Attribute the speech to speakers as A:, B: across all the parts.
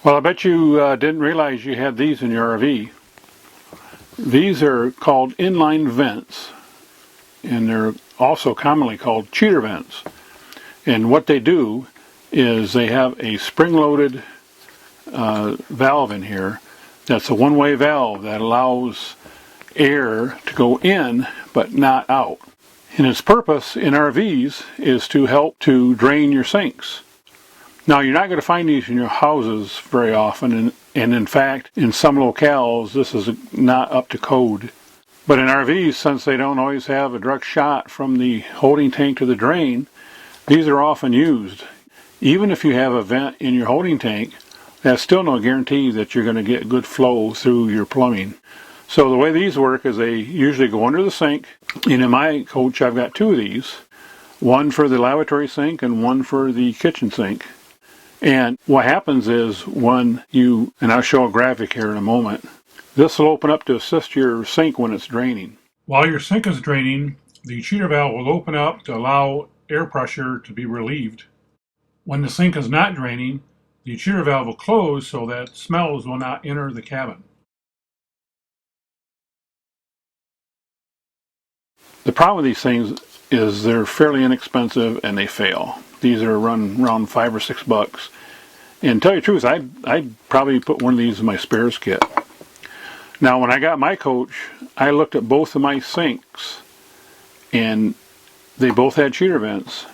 A: Well, I bet you didn't realize you had these in your RV. These are called inline vents, and they're also commonly called cheater vents. And what they do is they have a spring-loaded valve in here that's a one-way valve that allows air to go in but not out. And its purpose in RVs is to help to drain your sinks. Now, you're not going to find these in your houses very often, and in fact, in some locales, this is not up to code. But in RVs, since they don't always have a direct shot from the holding tank to the drain, these are often used. Even if you have a vent in your holding tank, that's still no guarantee that you're going to get good flow through your plumbing. So the way these work is they usually go under the sink, and in my coach I've got two of these, one for the lavatory sink and one for the kitchen sink. And what happens is when you, and I'll show a graphic here in a moment, this will open up to assist your sink when it's draining. While your sink is draining, the cheater valve will open up to allow air pressure to be relieved. When the sink is not draining, the cheater valve will close so that smells will not enter the cabin. The problem with these things is they're fairly inexpensive and they fail. These are run around $5 or $6. And to tell you the truth, I'd probably put one of these in my spares kit. Now, when I got my coach, I looked at both of my sinks, and they both had cheater vents.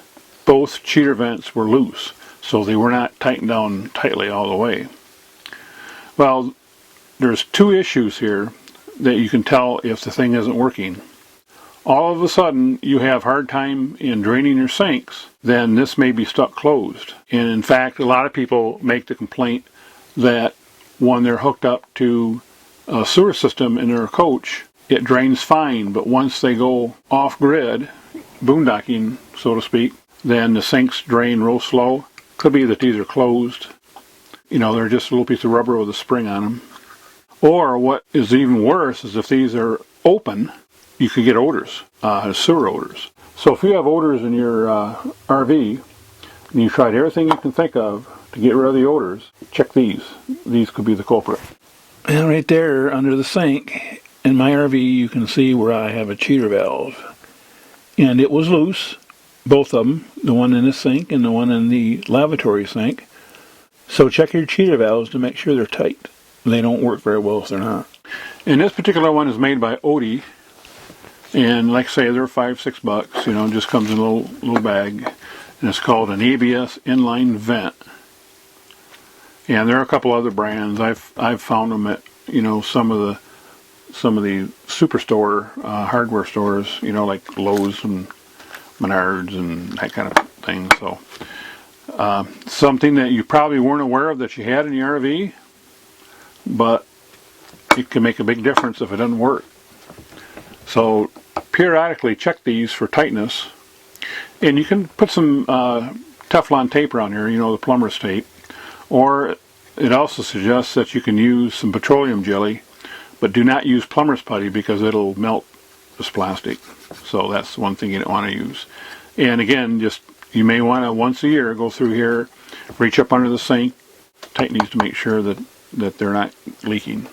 A: Both cheater vents were loose, so they were not tightened down tightly all the way. Well, there's two issues here that you can tell if the thing isn't working. All of a sudden you have hard time in draining your sinks, then this may be stuck closed. And in fact, a lot of people make the complaint that when they're hooked up to a sewer system in their coach, it drains fine, but once they go off-grid, boondocking, so to speak, then the sinks drain real slow. Could be that these are closed. You know, they're just a little piece of rubber with a spring on them. Or what is even worse is if these are open, you could get odors, sewer odors. So if you have odors in your RV, and you've tried everything you can think of to get rid of the odors, check these. These could be the culprit. And right there under the sink in my RV, you can see where I have a cheater valve. And it was loose, both of them, the one in the sink and the one in the lavatory sink. So check your cheater valves to make sure they're tight. They don't work very well if they're not. And this particular one is made by Odie. And like I say, they're $5, $6. You know, it just comes in a little bag, and it's called an ABS inline vent. And there are a couple other brands. I've found them at some of the superstore hardware stores. You know, like Lowe's and Menards and that kind of thing. So something that you probably weren't aware of that you had in your RV, but it can make a big difference if it doesn't work. So periodically check these for tightness, and you can put some Teflon tape around here, the plumber's tape, or it also suggests that you can use some petroleum jelly, but do not use plumber's putty because it'll melt this plastic. So that's one thing you don't want to use. And again, you may want to once a year go through here, reach up under the sink, tighten these to make sure that they're not leaking.